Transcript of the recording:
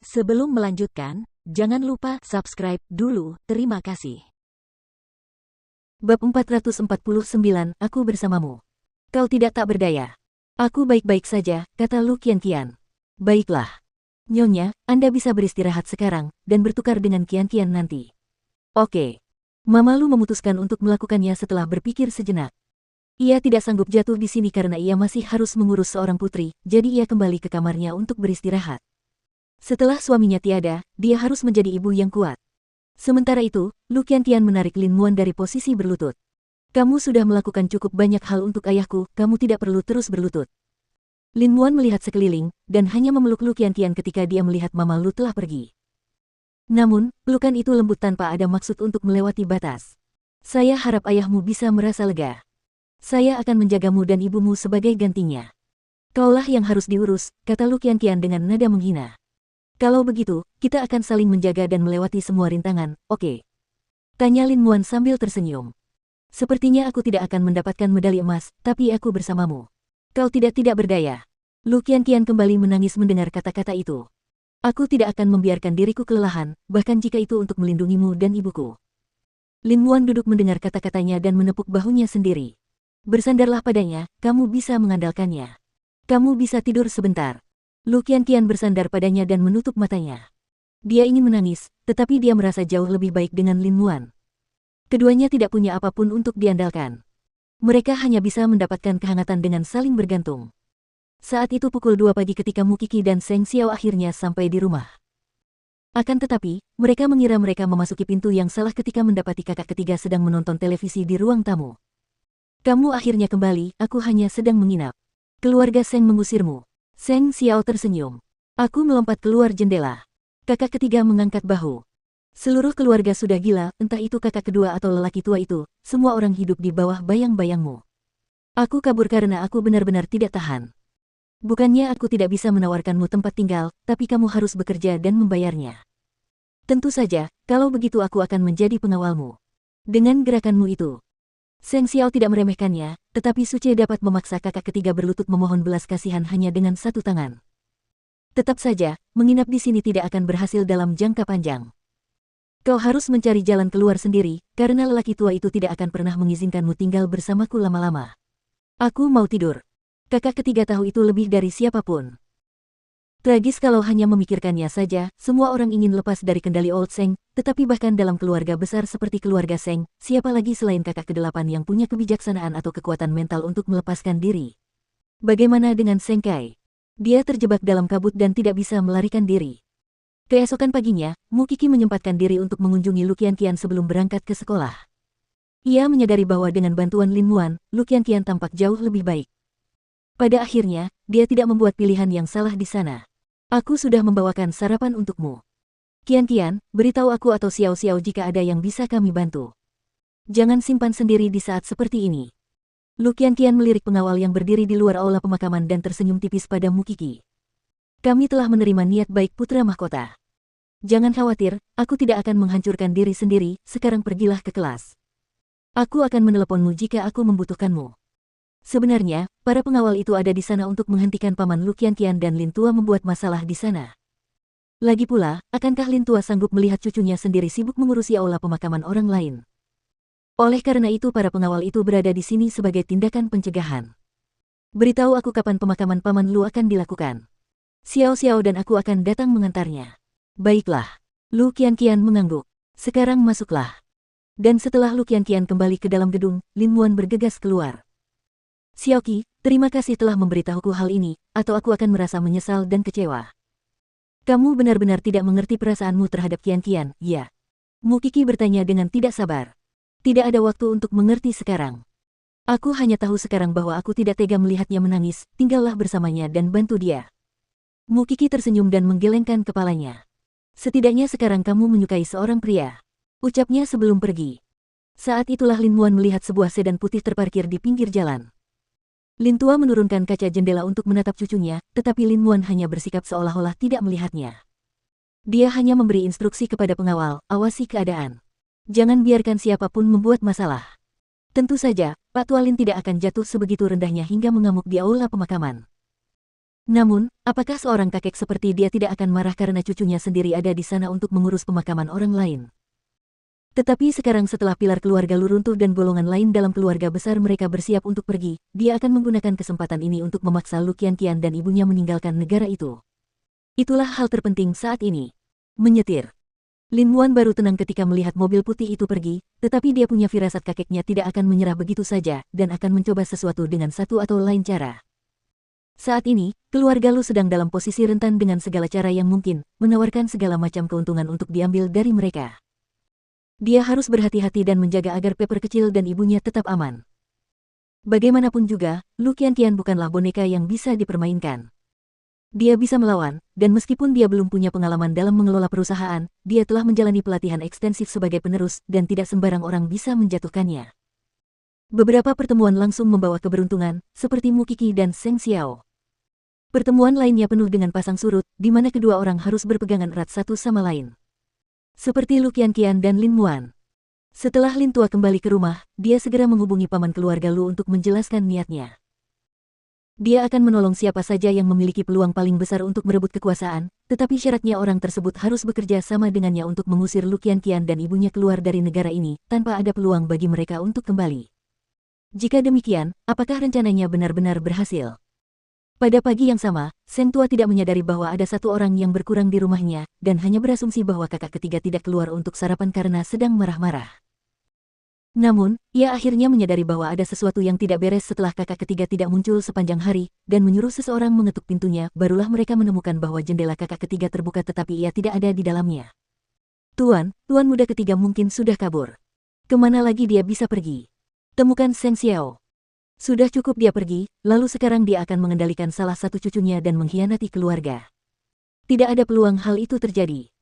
Sebelum melanjutkan, jangan lupa subscribe dulu, terima kasih. Bab 449, Aku bersamamu. Kau tidak tak berdaya. Aku baik-baik saja, kata Lu Qianqian. Baiklah. Nyonya, Anda bisa beristirahat sekarang, dan bertukar dengan Qianqian nanti. Oke. Mama Lu memutuskan untuk melakukannya setelah berpikir sejenak. Ia tidak sanggup jatuh di sini karena ia masih harus mengurus seorang putri, jadi ia kembali ke kamarnya untuk beristirahat. Setelah suaminya tiada, dia harus menjadi ibu yang kuat. Sementara itu, Lu Qianqian menarik Lin Muan dari posisi berlutut. Kamu sudah melakukan cukup banyak hal untuk ayahku, kamu tidak perlu terus berlutut. Lin Muan melihat sekeliling, dan hanya memeluk Lu Qianqian ketika dia melihat Mama Lu telah pergi. Namun, pelukan itu lembut tanpa ada maksud untuk melewati batas. Saya harap ayahmu bisa merasa lega. Saya akan menjagamu dan ibumu sebagai gantinya. Kaulah yang harus diurus, kata Lu Qianqian dengan nada menghina. Kalau begitu, kita akan saling menjaga dan melewati semua rintangan, oke? Tanya Lin Muan sambil tersenyum. Sepertinya aku tidak akan mendapatkan medali emas, tapi aku bersamamu. Kau tidak berdaya. Lu Qianqian kembali menangis mendengar kata-kata itu. Aku tidak akan membiarkan diriku kelelahan, bahkan jika itu untuk melindungimu dan ibuku. Lin Muan duduk mendengar kata-katanya dan menepuk bahunya sendiri. Bersandarlah padanya, kamu bisa mengandalkannya. Kamu bisa tidur sebentar. Lu Qianqian bersandar padanya dan menutup matanya. Dia ingin menangis, tetapi dia merasa jauh lebih baik dengan Lin Muan. Keduanya tidak punya apapun untuk diandalkan. Mereka hanya bisa mendapatkan kehangatan dengan saling bergantung. Saat itu pukul 2 pagi ketika Mu Qiki dan Seng Xiao akhirnya sampai di rumah. Akan tetapi, mereka mengira mereka memasuki pintu yang salah ketika mendapati kakak ketiga sedang menonton televisi di ruang tamu. Kamu akhirnya kembali, aku hanya sedang menginap. Keluarga Seng mengusirmu. Seng Xiao tersenyum. Aku melompat keluar jendela. Kakak ketiga mengangkat bahu. Seluruh keluarga sudah gila, entah itu kakak kedua atau lelaki tua itu, semua orang hidup di bawah bayang-bayangmu. Aku kabur karena aku benar-benar tidak tahan. Bukannya aku tidak bisa menawarkanmu tempat tinggal, tapi kamu harus bekerja dan membayarnya. Tentu saja, kalau begitu aku akan menjadi pengawalmu. Dengan gerakanmu itu. Seng Xiao tidak meremehkannya, tetapi Suce dapat memaksa kakak ketiga berlutut memohon belas kasihan hanya dengan satu tangan. Tetap saja, menginap di sini tidak akan berhasil dalam jangka panjang. Kau harus mencari jalan keluar sendiri, karena lelaki tua itu tidak akan pernah mengizinkanmu tinggal bersamaku lama-lama. Aku mau tidur. Kakak ketiga tahu itu lebih dari siapapun. Tragis kalau hanya memikirkannya saja, semua orang ingin lepas dari kendali Old Seng, tetapi bahkan dalam keluarga besar seperti keluarga Seng, siapa lagi selain kakak kedelapan yang punya kebijaksanaan atau kekuatan mental untuk melepaskan diri? Bagaimana dengan Seng Kai? Dia terjebak dalam kabut dan tidak bisa melarikan diri. Keesokan paginya, Mu Qiki menyempatkan diri untuk mengunjungi Lu Qianqian sebelum berangkat ke sekolah. Ia menyadari bahwa dengan bantuan Lin Muan, Lu Qianqian tampak jauh lebih baik. Pada akhirnya, dia tidak membuat pilihan yang salah di sana. Aku sudah membawakan sarapan untukmu. Qianqian, beritahu aku atau Xiao Xiao jika ada yang bisa kami bantu. Jangan simpan sendiri di saat seperti ini. Lu Qianqian melirik pengawal yang berdiri di luar aula pemakaman dan tersenyum tipis pada Mu Qiki. Kami telah menerima niat baik putra mahkota. Jangan khawatir, aku tidak akan menghancurkan diri sendiri, sekarang pergilah ke kelas. Aku akan meneleponmu jika aku membutuhkanmu. Sebenarnya, para pengawal itu ada di sana untuk menghentikan Paman Lu Qianqian dan Lin Tua membuat masalah di sana. Lagi pula, akankah Lin Tua sanggup melihat cucunya sendiri sibuk mengurusi aula pemakaman orang lain? Oleh karena itu para pengawal itu berada di sini sebagai tindakan pencegahan. Beritahu aku kapan pemakaman Paman Lu akan dilakukan. Xiao Xiao dan aku akan datang mengantarnya. Baiklah. Lu Qianqian mengangguk. Sekarang masuklah. Dan setelah Lu Qianqian kembali ke dalam gedung, Lin Muan bergegas keluar. Xiaoqi, terima kasih telah memberitahuku hal ini, atau aku akan merasa menyesal dan kecewa. Kamu benar-benar tidak mengerti perasaanmu terhadap Qianqian, ya? Mu Qiki bertanya dengan tidak sabar. Tidak ada waktu untuk mengerti sekarang. Aku hanya tahu sekarang bahwa aku tidak tega melihatnya menangis, tinggallah bersamanya dan bantu dia. Mu Qiki tersenyum dan menggelengkan kepalanya. Setidaknya sekarang kamu menyukai seorang pria. Ucapnya sebelum pergi. Saat itulah Lin Muan melihat sebuah sedan putih terparkir di pinggir jalan. Lin Tua menurunkan kaca jendela untuk menatap cucunya, tetapi Lin Muan hanya bersikap seolah-olah tidak melihatnya. Dia hanya memberi instruksi kepada pengawal, awasi keadaan. Jangan biarkan siapapun membuat masalah. Tentu saja, Pak Tua Lin tidak akan jatuh sebegitu rendahnya hingga mengamuk di aula pemakaman. Namun, apakah seorang kakek seperti dia tidak akan marah karena cucunya sendiri ada di sana untuk mengurus pemakaman orang lain? Tetapi sekarang setelah pilar keluarga Lu runtuh dan golongan lain dalam keluarga besar mereka bersiap untuk pergi, dia akan menggunakan kesempatan ini untuk memaksa Lu Qianqian dan ibunya meninggalkan negara itu. Itulah hal terpenting saat ini. Menyetir. Lin Muan baru tenang ketika melihat mobil putih itu pergi, tetapi dia punya firasat kakeknya tidak akan menyerah begitu saja dan akan mencoba sesuatu dengan satu atau lain cara. Saat ini, keluarga Lu sedang dalam posisi rentan dengan segala cara yang mungkin, menawarkan segala macam keuntungan untuk diambil dari mereka. Dia harus berhati-hati dan menjaga agar Pepper kecil dan ibunya tetap aman. Bagaimanapun juga, Lu Qianqian bukanlah boneka yang bisa dipermainkan. Dia bisa melawan, dan meskipun dia belum punya pengalaman dalam mengelola perusahaan, dia telah menjalani pelatihan ekstensif sebagai penerus dan tidak sembarang orang bisa menjatuhkannya. Beberapa pertemuan langsung membawa keberuntungan, seperti Mu Qi dan Seng Xiao. Pertemuan lainnya penuh dengan pasang surut, di mana kedua orang harus berpegangan erat satu sama lain. Seperti Lu Qianqian dan Lin Muan. Setelah Lin Tua kembali ke rumah, dia segera menghubungi paman keluarga Lu untuk menjelaskan niatnya. Dia akan menolong siapa saja yang memiliki peluang paling besar untuk merebut kekuasaan, tetapi syaratnya orang tersebut harus bekerja sama dengannya untuk mengusir Lu Qianqian dan ibunya keluar dari negara ini, tanpa ada peluang bagi mereka untuk kembali. Jika demikian, apakah rencananya benar-benar berhasil? Pada pagi yang sama, Seng Tua tidak menyadari bahwa ada satu orang yang berkurang di rumahnya, dan hanya berasumsi bahwa kakak ketiga tidak keluar untuk sarapan karena sedang marah-marah. Namun, ia akhirnya menyadari bahwa ada sesuatu yang tidak beres setelah kakak ketiga tidak muncul sepanjang hari, dan menyuruh seseorang mengetuk pintunya, barulah mereka menemukan bahwa jendela kakak ketiga terbuka tetapi ia tidak ada di dalamnya. Tuan muda ketiga mungkin sudah kabur. Kemana lagi dia bisa pergi? Temukan Seng Xiao. Sudah cukup dia pergi, lalu sekarang dia akan mengendalikan salah satu cucunya dan mengkhianati keluarga. Tidak ada peluang hal itu terjadi.